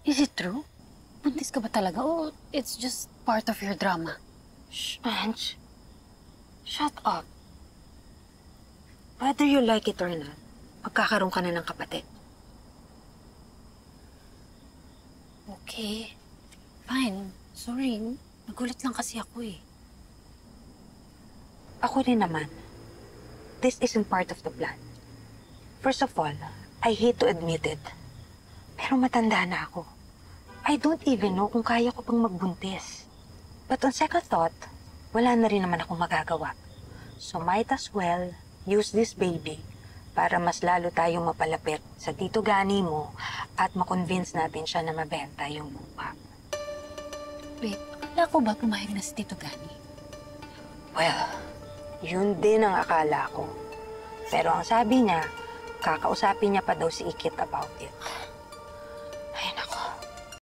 Is it true? Buntis ka ba talaga o it's just part of your drama? Shh, Ange. Shut up. Whether you like it or not, magkakaroon ka na ng kapatid. Okay. Fine. Sorry. Nagulat lang kasi ako eh. Ako rin naman. This isn't part of the plan. First of all, I hate to admit it. Pero matanda na ako. I don't even know kung kaya ko pang magbuntis. But on second thought, wala na rin naman akong magagawa. So might as well use this baby para mas lalo tayong mapalapit sa Tito Gani mo at makonvince natin siya na mabenta yung lupa. Wait, akala ko ba pumayag na si Tito Gani? Well, yun din ang akala ko. Pero ang sabi niya, kakausapin niya pa daw si Ikit about it.